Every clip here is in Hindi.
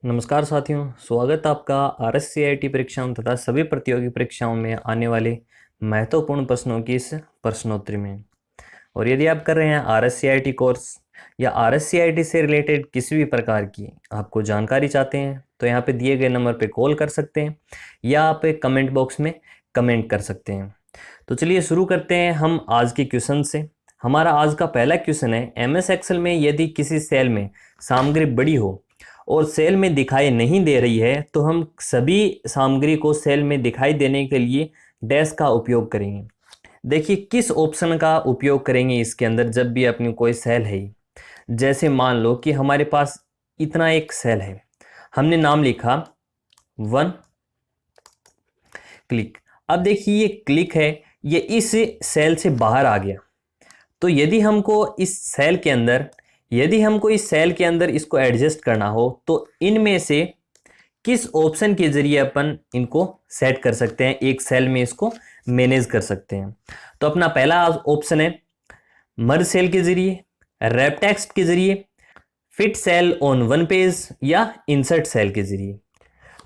नमस्कार साथियों, स्वागत है आपका RSCIT परीक्षाओं तथा सभी प्रतियोगी परीक्षाओं में आने वाले महत्वपूर्ण प्रश्नों की इस प्रश्नोत्तरी में। और यदि आप कर रहे हैं RSCIT कोर्स या RSCIT से रिलेटेड किसी भी प्रकार की आपको जानकारी चाहते हैं तो यहाँ पे दिए गए नंबर पे कॉल कर सकते हैं या आप कमेंट बॉक्स में कमेंट कर सकते हैं। तो चलिए शुरू करते हैं हम आज के क्वेश्चन से। हमारा आज का पहला क्वेश्चन है, MS एक्सेल में यदि किसी सेल में सामग्री बड़ी हो और सेल में दिखाई नहीं दे रही है तो हम सभी सामग्री को सेल में दिखाई देने के लिए डैश का उपयोग करेंगे। देखिए किस ऑप्शन का उपयोग करेंगे इसके अंदर जब भी अपनी कोई सेल है। जैसे मान लो कि हमारे पास इतना एक सेल है, हमने नाम लिखा 1 क्लिक। अब देखिए ये क्लिक है, ये इस सेल से बाहर आ गया। तो यदि हमको इस सेल के अंदर इसको एडजस्ट करना हो तो इनमें से किस ऑप्शन के जरिए अपन इनको सेट कर सकते हैं, एक सेल में इसको मैनेज कर सकते हैं। तो अपना पहला ऑप्शन है मर्ज सेल के जरिए, रैप टेक्स्ट के जरिए, fit cell on one page या इंसर्ट सेल के जरिए।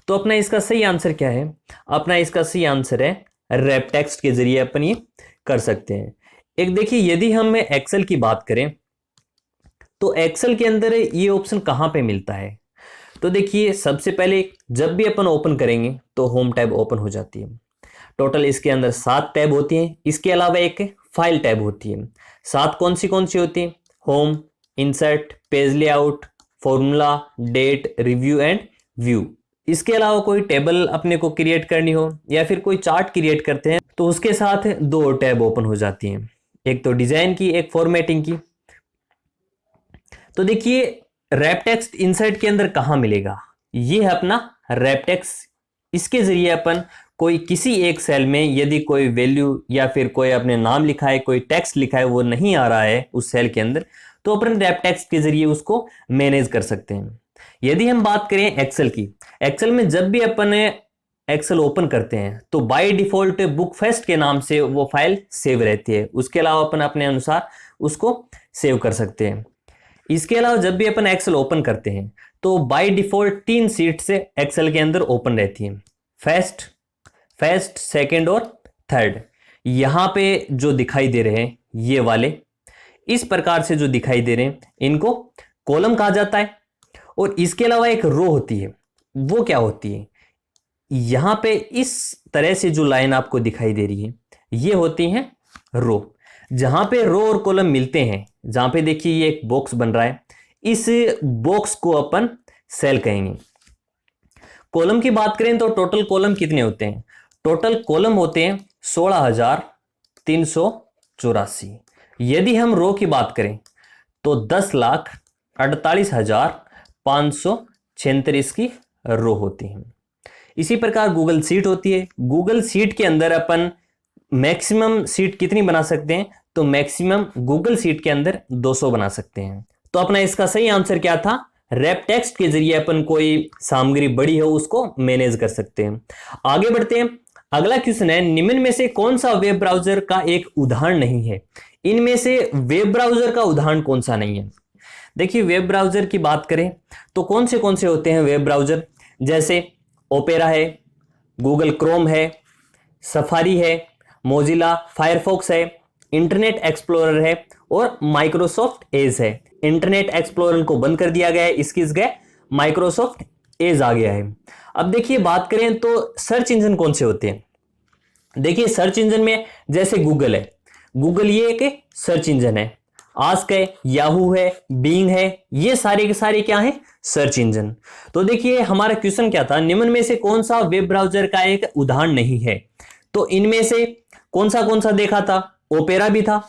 तो अपना इसका सही आंसर क्या है? अपना इसका सही आंसर है रैप टेक्स्ट के जरिए अपन ये कर सकते हैं। एक देखिए यदि हम एक्सेल की बात करें तो एक्सेल के अंदर ये ऑप्शन कहां पे मिलता है? तो देखिए सबसे पहले जब भी अपन ओपन करेंगे तो होम टैब ओपन हो जाती है। टोटल इसके अंदर 7 टैब होती हैं। इसके अलावा एक फाइल टैब होती है। 7 कौन सी होती है? Home, insert, page layout, formula, date, review and view. इसके अलावा कोई टेबल अपने को क्रिएट करनी हो या फिर कोई चार्ट क्रिएट करते हैं तो उसके साथ 2 टैब ओपन हो जाती हैं, एक तो डिजाइन की, एक फॉर्मेटिंग की। तो देखिए रैप टेक्स्ट इंसर्ट के अंदर कहां मिलेगा? ये है अपना रैप टेक्स्ट। इसके जरिए अपन कोई किसी एक सेल में यदि कोई वैल्यू या फिर कोई अपने नाम लिखा है, कोई टेक्स्ट लिखा है, वो नहीं आ रहा है उस सेल के अंदर, तो अपन रैप टेक्स्ट के जरिए उसको मैनेज कर सकते हैं। यदि हम बात करें एक्सेल की, एक्सेल में जब भी अपन एक्सेल ओपन करते हैं तो बाय डिफॉल्ट बुक फेस्ट के नाम से वो फाइल सेव रहती है। उसके अलावा अपन अपने अनुसार उसको सेव कर सकते हैं। इसके अलावा जब भी अपन एक्सेल ओपन करते हैं तो बाय डिफॉल्ट 3 सीट से एक्सेल के अंदर ओपन रहती हैं, फर्स्ट, सेकंड और थर्ड। यहां पे जो दिखाई दे रहे हैं ये वाले इस प्रकार से जो दिखाई दे रहे हैं इनको कॉलम कहा जाता है। और इसके अलावा एक रो होती है, वो क्या होती है? यहां पे इस तरह से जो लाइन आपको दिखाई दे रही है ये होती हैं रो। जहां पे रो और कॉलम मिलते हैं, जहां पे देखिए ये एक बॉक्स बन रहा है, इस बॉक्स को अपन सेल कहेंगे। कॉलम की बात करें तो टोटल कॉलम कितने होते हैं? टोटल कॉलम होते हैं 16,384। यदि हम रो की बात करें तो 10,48,546 की रो होती हैं। इसी प्रकार गूगल सीट होती है। गूगल सीट के अंदर अपन मैक्सिमम सीट कितनी बना सकते हैं? तो मैक्सिमम गूगल सीट के अंदर 200 बना सकते हैं। तो अपना इसका सही आंसर क्या था? रैप टेक्स्ट के जरिए अपन कोई सामग्री बड़ी हो उसको मैनेज कर सकते हैं। आगे बढ़ते हैं। अगला क्वेश्चन है, निम्न में से कौन सा वेब ब्राउजर का एक उदाहरण नहीं है? इनमें से वेब ब्राउजर का उदाहरण कौन सा नहीं है? देखिए वेब ब्राउजर की बात करें तो कौन से होते हैं वेब ब्राउजर? जैसे ओपेरा है, गूगल क्रोम है, सफारी है, मोजिला फायरफॉक्स है, इंटरनेट एक्सप्लोरर है और माइक्रोसॉफ्ट एज है। इंटरनेट एक्सप्लोरर को बंद कर दिया गया है, इसकी जगह माइक्रोसॉफ्ट एज आ गया है। अब देखिए बात करें तो सर्च इंजन कौन से होते हैं? देखिए सर्च इंजन में जैसे गूगल है, गूगल ये एक सर्च इंजन है, आस्क है, याहू है, बीइंग है, ये सारे के सारे क्या है? Search engine. तो देखिए हमारा क्वेश्चन क्या था, निम्न में से कौन सा वेब ब्राउजर का एक उदाहरण नहीं है? तो इनमें से कौन सा देखा था? ओपेरा भी था,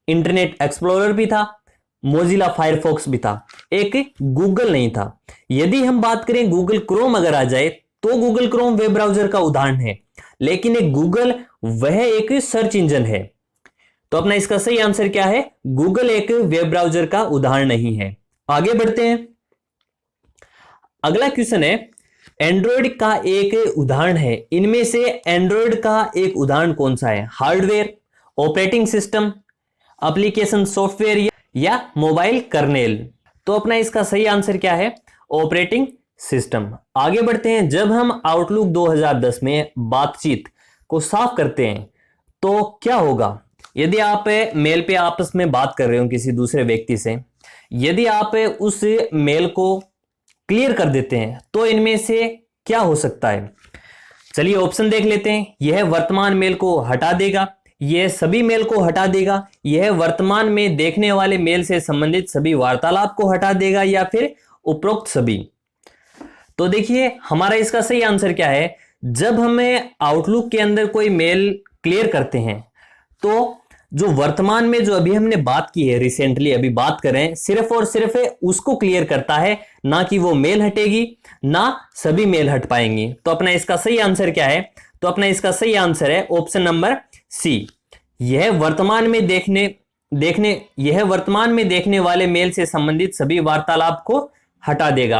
इंटरनेट एक्सप्लोरर भी था, मोजिला फायरफॉक्स भी था, एक गूगल नहीं था। यदि हम बात करें गूगल क्रोम अगर आ जाए तो गूगल क्रोम वेब ब्राउजर का उदाहरण है, लेकिन एक गूगल वह एक सर्च इंजन है। तो अपना इसका सही आंसर क्या है? गूगल एक वेब ब्राउजर का उदाहरण नहीं है। आगे बढ़ते हैं। अगला क्वेश्चन है, एंड्रॉयड का एक उदाहरण है, इनमें से एंड्रॉयड का एक उदाहरण कौन सा है? Hardware, operating system, application software या मोबाइल कर्नेल? तो अपना इसका सही आंसर क्या है? Operating system. आगे बढ़ते हैं। जब हम आउटलुक 2010 में बातचीत को साफ करते हैं तो क्या होगा? यदि आप मेल पे आपस में बात कर रहे हो किसी दूसरे व्यक्ति से, यदि आप उस मेल को क्लियर कर देते हैं तो इनमें से क्या हो सकता है? चलिए ऑप्शन देख लेते हैं। यह वर्तमान मेल को हटा देगा, यह सभी मेल को हटा देगा, यह वर्तमान में देखने वाले मेल से संबंधित सभी वार्तालाप को हटा देगा, या फिर उपरोक्त सभी। तो देखिए हमारा इसका सही आंसर क्या है। जब हमें आउटलुक के अंदर कोई मेल क्लियर करते हैं तो जो वर्तमान में जो अभी हमने बात की है, रिसेंटली अभी बात करें, सिर्फ और सिर्फ उसको क्लियर करता है, ना कि वो मेल हटेगी, ना सभी मेल हट पाएंगी। तो अपना इसका सही आंसर क्या है? तो अपना इसका सही आंसर है ऑप्शन नंबर सी। यह वर्तमान में देखने वाले मेल से संबंधित सभी वार्तालाप को हटा देगा।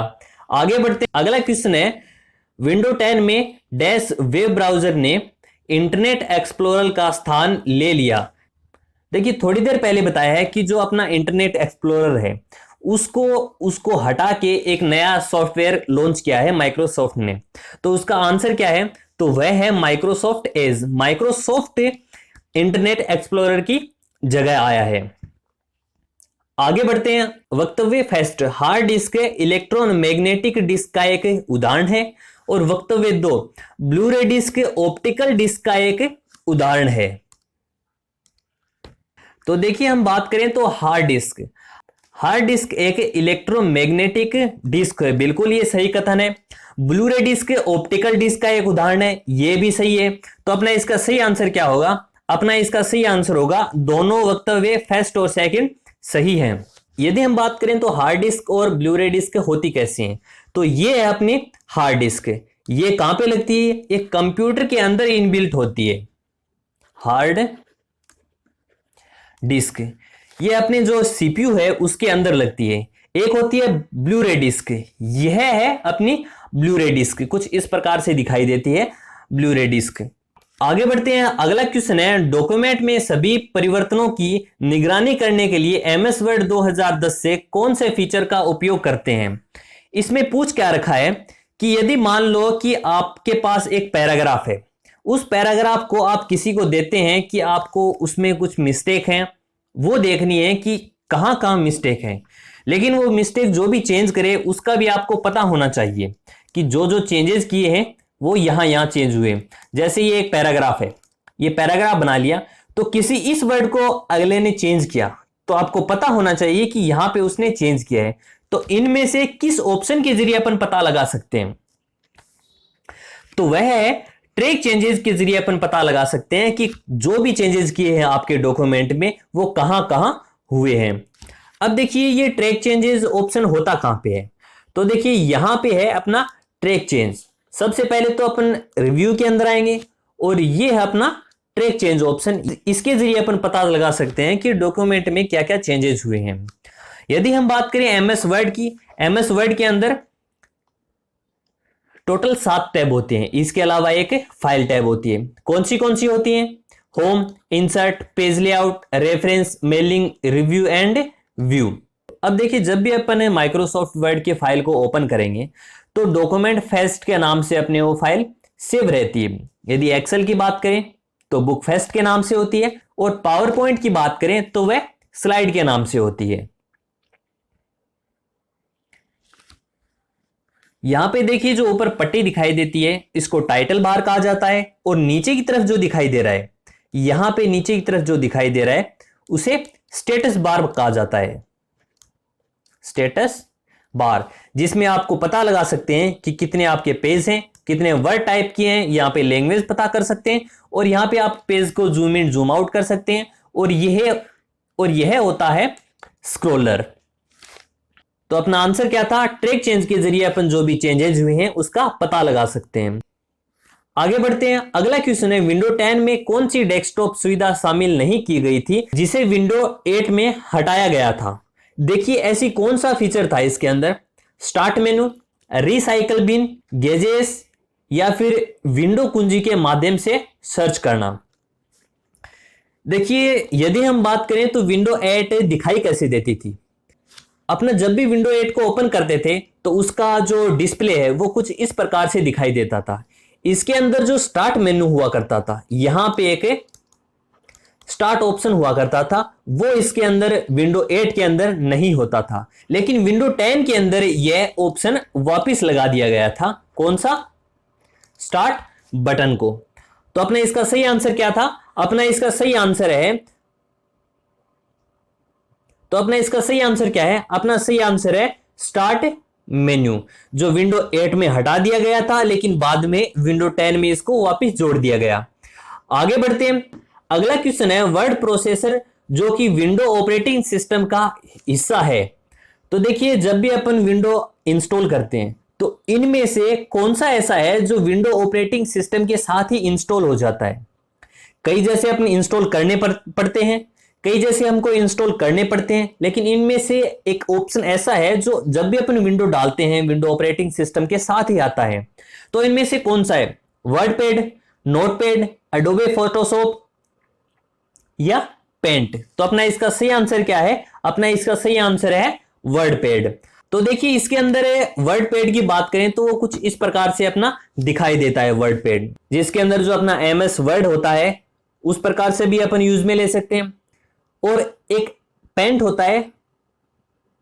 आगे बढ़ते, अगला क्वेश्चन है, विंडो 10 में डैश वेब ब्राउजर ने इंटरनेट एक्सप्लोरर का स्थान ले लिया। देखिए थोड़ी देर पहले बताया है कि जो अपना इंटरनेट एक्सप्लोरर है उसको हटा के एक नया सॉफ्टवेयर लॉन्च किया है माइक्रोसॉफ्ट ने। तो उसका आंसर क्या है? तो वह है Microsoft Edge. Microsoft Internet Explorer की जगह आया है। आगे बढ़ते हैं। वक्तव्य first hard disk electromagnetic disk का एक उदाहरण है, और वक्तव्य 2 ब्लूरे डिस्क ऑप्टिकल डिस्क का एक उदाहरण है। तो देखिए हम बात करें तो हार्ड डिस्क एक इलेक्ट्रोमैग्नेटिक डिस्क है, बिल्कुल ये सही कथन है। ब्लूरे डिस्क ऑप्टिकल डिस्क का एक उदाहरण है, ये भी सही है। तो अपना इसका सही आंसर क्या होगा? अपना इसका सही आंसर होगा दोनों वक्तव्य फर्स्ट और सेकंड सही है। यदि हम बात करें तो हार्ड डिस्क और ब्लूरे डिस्क होती कैसी हैं, तो ये है अपनी हार्ड डिस्क। ये कहां पे लगती है? ये कंप्यूटर के अंदर इनबिल्ट होती है हार्ड डिस्क। ये अपने जो सीपीयू है उसके अंदर लगती है। एक होती है ब्लूरे डिस्क, यह है अपनी ब्लूरे डिस्क, कुछ इस प्रकार से दिखाई देती है ब्लूरे डिस्क। आगे बढ़ते हैं। अगला क्वेश्चन है, डॉक्यूमेंट में सभी परिवर्तनों की निगरानी करने के लिए एमएस वर्ड 2010 से कौन से फीचर का उपयोग करते हैं? इसमें पूछ क्या रखा है कि यदि मान लो कि आपके पास एक पैराग्राफ है, उस पैराग्राफ को आप किसी को देते हैं कि आपको उसमें कुछ मिस्टेक हैं, वो देखनी है कि कहां कहां मिस्टेक है, लेकिन वो मिस्टेक जो भी चेंज करे उसका भी आपको पता होना चाहिए कि जो जो चेंजेस किए हैं वो यहां चेंज हुए। जैसे ये एक पैराग्राफ है, ये पैराग्राफ बना लिया, तो किसी इस वर्ड को अगले ने चेंज किया, तो आपको पता होना चाहिए कि यहां पे उसने चेंज किया है। तो इनमें से किस ऑप्शन के जरिए अपन पता लगा सकते हैं? तो वह है ट्रैक चेंजेस के जरिए अपन पता लगा सकते हैं कि जो भी चेंजेस किए हैं आपके डॉक्यूमेंट में वो कहां कहां हुए हैं। अब देखिए ये ट्रैक चेंजेस ऑप्शन होता कहां पे है? तो देखिए यहां पे है अपना ट्रैक चेंज। सबसे पहले तो अपन रिव्यू के अंदर आएंगे और ये है अपना ट्रैक चेंज ऑप्शन। इसके जरिए अपन पता लगा सकते हैं कि डॉक्यूमेंट में क्या क्या चेंजेस हुए हैं। यदि हम बात करें एमएस वर्ड की, एमएस वर्ड के अंदर टोटल 7 टैब होते हैं, इसके अलावा एक फाइल टैब होती है। कौन सी होती हैं? Home, insert, page layout, reference, mailing, review and view. अब देखिए जब भी अपन माइक्रोसॉफ्ट वर्ड के फाइल को ओपन करेंगे तो डॉक्यूमेंट फेस्ट के नाम से अपने वो फाइल सेव रहती है। यदि एक्सेल की बात करें तो बुक फेस्ट के नाम से होती है, और पावर पॉइंट की बात करें तो वह स्लाइड के नाम से होती है। यहां पे देखिए जो ऊपर पट्टी दिखाई देती है इसको टाइटल बार कहा जाता है, और नीचे की तरफ जो दिखाई दे रहा है, यहां पे नीचे की तरफ जो दिखाई दे रहा है उसे स्टेटस बार कहा जाता है। स्टेटस बार, जिसमें आपको पता लगा सकते हैं कि कितने आपके पेज हैं, कितने वर्ड टाइप किए हैं, यहां पे लैंग्वेज पता कर सकते हैं, और यहां पे आप पेज को जूम इन जूम आउट कर सकते हैं, और यह होता है स्क्रॉलर। तो अपना आंसर क्या था? ट्रैक चेंज के जरिए अपन जो भी चेंजेस हुए हैं उसका पता लगा सकते हैं। आगे बढ़ते हैं। अगला क्वेश्चन है, विंडो 10 में कौन सी डेस्कटॉप सुविधा शामिल नहीं की गई थी जिसे विंडो 8 में हटाया गया था? देखिए ऐसी कौन सा फीचर था इसके अंदर? Start menu, recycle bin, gadgets, या फिर विंडो कुंजी के माध्यम से सर्च करना। देखिए यदि हम बात करें तो विंडो 8 दिखाई कैसे देती थी? अपना जब भी विंडो 8 को ओपन करते थे तो उसका जो डिस्प्ले है वो कुछ इस प्रकार से दिखाई देता था। इसके अंदर जो स्टार्ट मेनू हुआ करता था, यहां पे एक स्टार्ट ऑप्शन हुआ करता था, वो इसके अंदर विंडो 8 के अंदर नहीं होता था। लेकिन विंडो 10 के अंदर यह ऑप्शन वापस लगा दिया गया था। कौन सा? स्टार्ट बटन को। तो अपना इसका सही आंसर क्या था? अपना इसका सही आंसर है, तो अपना इसका सही आंसर क्या है? अपना सही आंसर है स्टार्ट मेन्यू, जो विंडो 8 में हटा दिया गया था लेकिन बाद में विंडो 10 में इसको वापस जोड़ दिया गया। आगे बढ़ते हैं। अगला क्वेश्चन है वर्ड प्रोसेसर जो कि विंडो ऑपरेटिंग सिस्टम का हिस्सा है। तो देखिए, जब भी अपन विंडो इंस्टॉल करते हैं तो इनमें से कौन सा ऐसा है जो विंडो ऑपरेटिंग सिस्टम के साथ ही इंस्टॉल हो जाता है? कई जैसे अपन इंस्टॉल करने पड़ते हैं, कई जैसे हमको इंस्टॉल करने पड़ते हैं, लेकिन इनमें से एक ऑप्शन ऐसा है जो जब भी अपन विंडो डालते हैं विंडो ऑपरेटिंग सिस्टम के साथ ही आता है। तो इनमें से कौन सा है? वर्डपैड, नोटपैड, एडोबे फोटोशॉप या पेंट? तो अपना इसका सही आंसर क्या है? अपना इसका सही आंसर है वर्डपैड। तो देखिए, इसके अंदर वर्डपैड की बात करें तो वो कुछ इस प्रकार से अपना दिखाई देता है वर्डपैड, जिसके अंदर जो अपना MS वर्ड होता है उस प्रकार से भी अपन यूज में ले सकते हैं, और एक पेंट होता है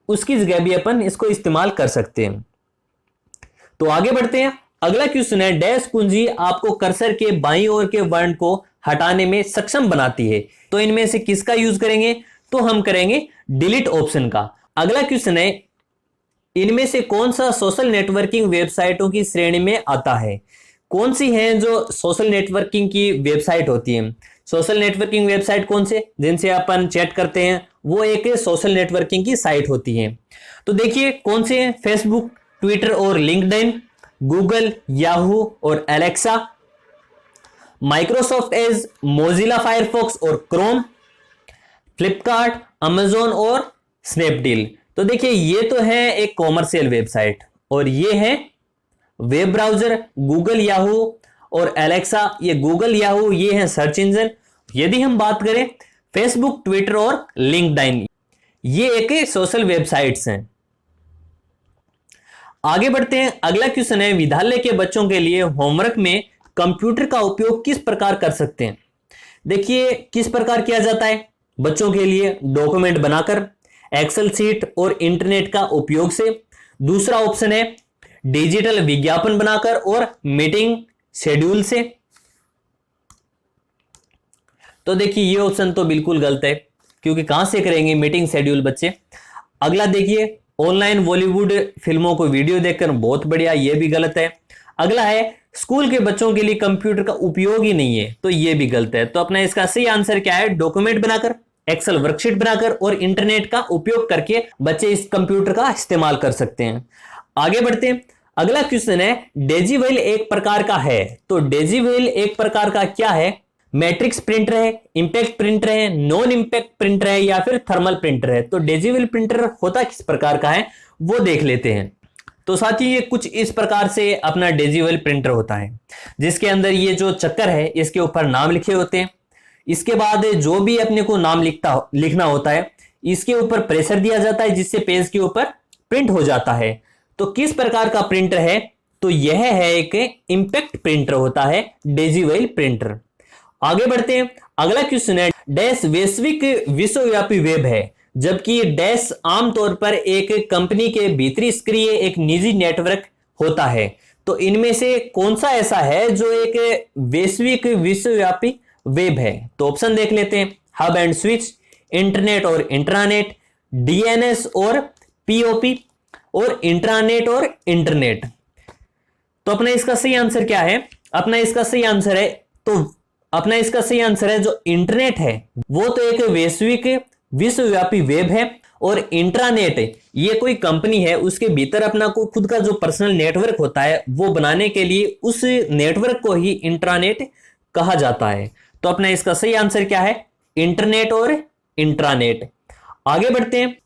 उसकी जगह भी अपन इसको इस्तेमाल कर सकते हैं। तो आगे बढ़ते हैं। अगला क्वेश्चन है डैश कुंजी आपको कर्सर के बाईं ओर के वर्ण को हटाने में सक्षम बनाती है। तो इनमें से किसका यूज करेंगे? तो हम करेंगे डिलीट ऑप्शन का। अगला क्वेश्चन है इनमें से कौन सा सोशल नेटवर्किंग वेबसाइटों की श्रेणी में आता है? कौन सी हैं जो सोशल नेटवर्किंग की वेबसाइट होती है? सोशल नेटवर्किंग वेबसाइट कौन से जिनसे अपन चैट करते हैं, वो एक सोशल नेटवर्किंग की साइट होती है। तो देखिए कौन से हैं? फेसबुक, ट्विटर और लिंक्डइन, गूगल, याहू और Alexa, Microsoft Edge, Mozilla Firefox और क्रोम, फ्लिपकार्ट, अमेजोन और स्नैपडील। तो देखिए, ये तो है एक कॉमर्शियल वेबसाइट और ये है वेब ब्राउजर। गूगल, याहू और एलेक्सा, ये गूगल, याहू ये है सर्च इंजन। यदि हम बात करें फेसबुक, ट्विटर और लिंक्डइन, ये एक सोशल वेबसाइट्स हैं। आगे बढ़ते हैं। अगला क्वेश्चन है विद्यालय के बच्चों के लिए होमवर्क में कंप्यूटर का उपयोग किस प्रकार कर सकते हैं? देखिए, किस प्रकार किया जाता है बच्चों के लिए? डॉक्यूमेंट बनाकर, एक्सेल सीट और इंटरनेट का उपयोग से। दूसरा ऑप्शन है डिजिटल विज्ञापन बनाकर और मीटिंग शेड्यूल से। तो देखिए, ये ऑप्शन तो बिल्कुल गलत है, क्योंकि कहां से करेंगे मीटिंग शेड्यूल बच्चे। अगला देखिए, ऑनलाइन बॉलीवुड फिल्मों को वीडियो देखकर, बहुत बढ़िया, ये भी गलत है। अगला है स्कूल के बच्चों के लिए कंप्यूटर का उपयोग ही नहीं है, तो ये भी गलत है। तो अपना इसका सही आंसर क्या है? डॉक्यूमेंट बनाकर, एक्सेल वर्कशीट बनाकर और इंटरनेट का उपयोग करके बच्चे इस कंप्यूटर का इस्तेमाल कर सकते हैं। आगे बढ़ते हैं। अगला क्वेश्चन है डेजीवेल एक प्रकार का है। तो डेजीवेल एक प्रकार का क्या है? मैट्रिक्स प्रिंटर है, इंपैक्ट प्रिंटर है, नॉन इंपैक्ट प्रिंटर है या फिर थर्मल प्रिंटर है? तो डेजीवेल प्रिंटर होता किस प्रकार का है वो देख लेते हैं। तो साथ ही ये कुछ इस प्रकार से अपना डेजीवेल प्रिंटर होता है, जिसके अंदर ये जो चक्कर है इसके ऊपर नाम लिखे होते हैं। इसके बाद जो भी अपने को नाम लिखना होता है, इसके ऊपर प्रेशर दिया जाता है जिससे पेज के ऊपर प्रिंट हो जाता है। तो किस प्रकार का प्रिंटर है? तो यह है एक इंपैक्ट प्रिंटर होता है, डेजीवेल प्रिंटर। आगे बढ़ते हैं। अगला क्वेश्चन है डैश वैश्विक विश्वव्यापी वेब है, जबकि डैश आमतौर पर एक कंपनी के भीतरी सक्रिय एक निजी नेटवर्क होता है। तो इनमें से कौन सा ऐसा है जो एक वैश्विक विश्वव्यापी वेब है? तो ऑप्शन देख लेते हैं। हब एंड स्विच, इंटरनेट और इंट्रानेट, डीएनएस और पीओपी और इंट्रानेट और इंटरनेट। तो अपना इसका सही आंसर क्या है? अपना इसका सही आंसर है, तो अपना इसका सही आंसर है जो इंटरनेट है वो तो एक वैश्विक विश्वव्यापी वेब है, और इंट्रानेट ये कोई कंपनी है, उसके भीतर अपना को खुद का जो पर्सनल नेटवर्क होता है वो बनाने के लिए उस नेटवर्क को ही इंट्रानेट कहा जाता है। तो अपना इसका सही आंसर क्या है? इंटरनेट और इंट्रानेट। आगे बढ़ते हैं।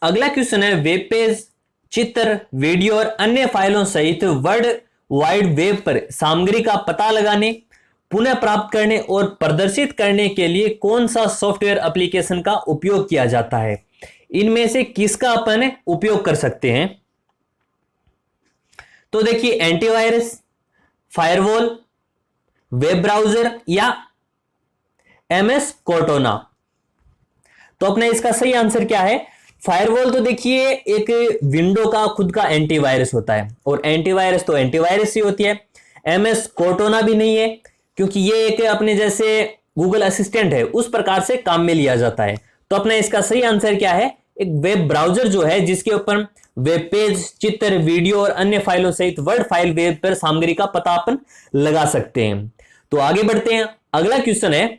अगला क्वेश्चन है वेब पेज, चित्र, वीडियो और अन्य फाइलों सहित वर्ल्ड वाइड वेब पर सामग्री का पता लगाने, पुनः प्राप्त करने और प्रदर्शित करने के लिए कौन सा सॉफ्टवेयर एप्लीकेशन का उपयोग किया जाता है? इनमें से किसका अपन उपयोग कर सकते हैं? तो देखिए, एंटीवायरस, फायरवॉल, वेब ब्राउजर या एमएस कोर्टाना। तो अपना इसका सही आंसर क्या है? फायरवॉल तो देखिए एक विंडो का खुद का एंटीवायरस होता है, और एंटीवायरस तो एंटीवायरस ही होती है। एमएस कोर्टाना भी नहीं है, क्योंकि ये एक अपने जैसे गूगल असिस्टेंट है, उस प्रकार से काम में लिया जाता है। तो अपना इसका सही आंसर क्या है? एक वेब ब्राउजर जो है, जिसके ऊपर वेब पेज, चित्र, वीडियो और अन्य फाइलों सहित वर्ड फाइल वेब पर सामग्री का पता अपन लगा सकते हैं। तो आगे बढ़ते हैं। अगला क्वेश्चन है,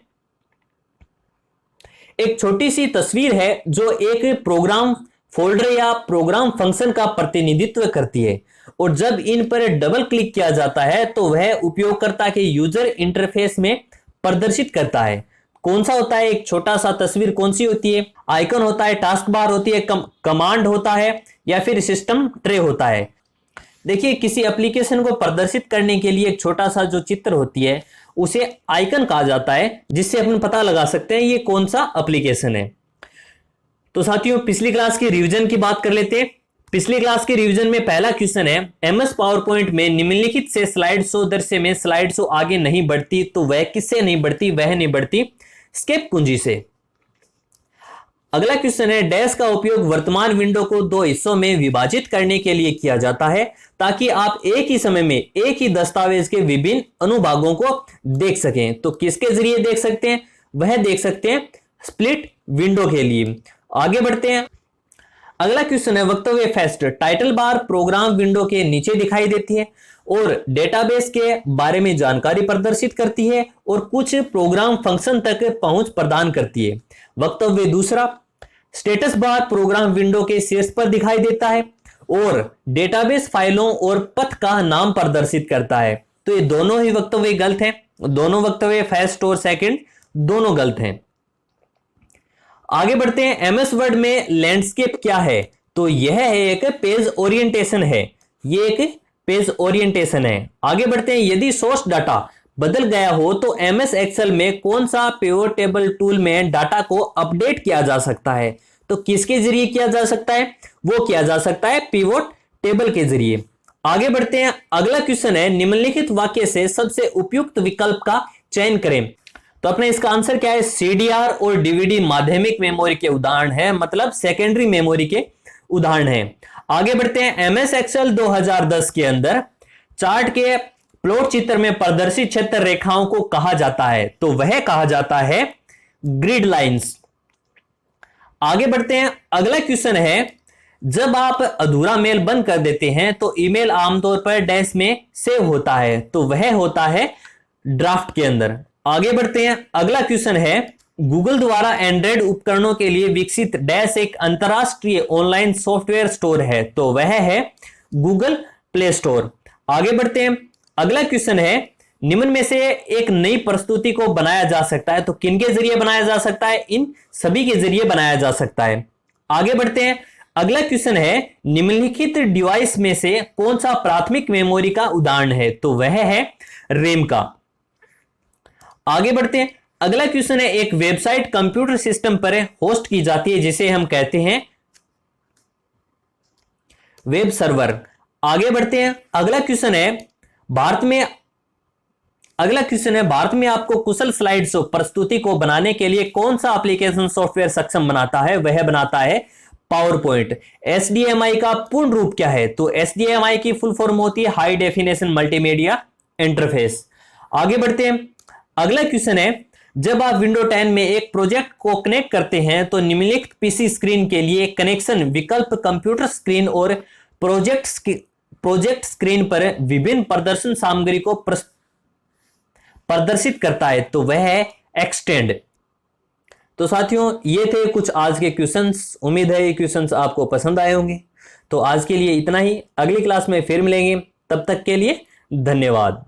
एक छोटी सी तस्वीर है जो एक प्रोग्राम फोल्डर या प्रोग्राम फंक्शन का प्रतिनिधित्व करती है, और जब इन पर डबल क्लिक किया जाता है तो वह उपयोगकर्ता के यूजर इंटरफेस में प्रदर्शित करता है। कौन सा होता है? एक छोटा सा तस्वीर कौन सी होती है? आइकन होता है, टास्क बार होती है, कमांड होता है, या फिर सिस्टम ट्रे होता है? देखिए, किसी एप्लीकेशन को प्रदर्शित करने के लिए एक छोटा सा जो चित्र होती है उसे आइकन कहा जाता है, जिससे अपन पता लगा सकते हैं ये कौन सा एप्लीकेशन है। तो साथियों, पिछली क्लास की रिवीजन की बात कर लेते हैं। पिछली क्लास के रिवीजन में पहला क्वेश्चन है, एमएस पावर पॉइंट में निम्नलिखित से स्लाइड शो दृश्य में स्लाइड शो आगे नहीं बढ़ती, तो वह किससे नहीं बढ़ती? वह नहीं बढ़ती एस्केप कुंजी से। अगला क्वेश्चन है, डैश का उपयोग वर्तमान विंडो को दो हिस्सों में विभाजित करने के लिए किया जाता है, ताकि आप एक ही समय में एक ही दस्तावेज के विभिन्न अनुभागों को देख सकें। तो किसके जरिए देख सकते हैं? वह देख सकते हैं स्प्लिट विंडो के लिए। आगे बढ़ते हैं। अगला क्वेश्चन है, वक्तव्य first title bar program window के नीचे दिखाई देती है और डेटाबेस के बारे में जानकारी प्रदर्शित करती है और कुछ प्रोग्राम फंक्शन तक पहुंच प्रदान करती है। वक्तव्य दूसरा, स्टेटस बार प्रोग्राम विंडो के शीर्ष पर दिखाई देता है और डेटाबेस फाइलों और पथ का नाम प्रदर्शित करता है। तो ये दोनों ही वक्तव्य गलत हैं। दोनों वक्तव्य फर्स्ट और सेकंड दोनों गलत हैं। आगे बढ़ते हैं। एमएस वर्ड में लैंडस्केप क्या है? तो यह है एक पेज ओरिएंटेशन है। ये एक पेज ओरिएंटेशन है। आगे बढ़ते हैं। यदि सोर्स डाटा बदल गया हो तो एमएस एक्सेल में कौन सा पिवोट टेबल टूल में डाटा को अपडेट किया जा सकता है? तो किसके जरिए किया जा सकता है? वो किया जा सकता है पिवोट टेबल के जरिए। आगे बढ़ते हैं। अगला क्वेश्चन है, निम्नलिखित वाक्य से सबसे उपयुक्त विकल्प का चयन करें। तो अपने इसका आंसर क्या है? सीडीआर और डीवीडी माध्यमिक मेमोरी के उदाहरण है, मतलब सेकेंडरी मेमोरी के उदाहरण है। आगे बढ़ते हैं। एमएस एक्सेल 2010 के अंदर चार्ट के प्लॉट चित्र में प्रदर्शित क्षेत्र रेखाओं को कहा जाता है, तो वह कहा जाता है ग्रिड लाइंस। आगे बढ़ते हैं। अगला क्वेश्चन है, जब आप अधूरा मेल बंद कर देते हैं तो ईमेल आमतौर पर डैश में सेव होता है, तो वह होता है ड्राफ्ट के अंदर। आगे बढ़ते हैं। अगला क्वेश्चन है, गूगल द्वारा एंड्रॉइड उपकरणों के लिए विकसित डैश एक अंतरराष्ट्रीय ऑनलाइन सॉफ्टवेयर स्टोर है, तो वह है गूगल प्ले स्टोर। आगे बढ़ते हैं। अगला क्वेश्चन है, निम्न में से एक नई प्रस्तुति को बनाया जा सकता है, तो किनके जरिए बनाया जा सकता है? इन सभी के जरिए बनाया जा सकता है। आगे बढ़ते हैं। अगला क्वेश्चन है, निम्नलिखित डिवाइस में से कौन सा प्राथमिक मेमोरी का उदाहरण है? तो वह है रैम का। आगे बढ़ते हैं। अगला क्वेश्चन है, एक वेबसाइट कंप्यूटर सिस्टम पर होस्ट की जाती है जिसे हम कहते हैं वेब सर्वर। आगे बढ़ते हैं। अगला क्वेश्चन है, भारत में आपको कुशल स्लाइड शो प्रस्तुति को बनाने के लिए कौन सा एप्लीकेशन सॉफ्टवेयर सक्षम बनाता है? वह बनाता है पावर पॉइंट। एसडीएमआई का पूर्ण रूप क्या है? तो एसडीएमआई की फुल फॉर्म होती है हाई डेफिनेशन मल्टीमीडिया इंटरफेस। आगे बढ़ते हैं। अगला क्वेश्चन है, जब आप विंडो 10 में एक प्रोजेक्ट को कनेक्ट करते हैं तो निम्नलिखित पीसी स्क्रीन के लिए कनेक्शन विकल्प कंप्यूटर स्क्रीन और प्रोजेक्ट स्क्रीन पर विभिन्न प्रदर्शन सामग्री को प्रदर्शित करता है, तो वह है एक्सटेंड। तो साथियों, ये थे कुछ आज के क्वेश्चंस। उम्मीद है ये क्वेश्चंस आपको पसंद आए होंगे। तो आज के लिए इतना ही। अगली क्लास में फिर मिलेंगे, तब तक के लिए धन्यवाद।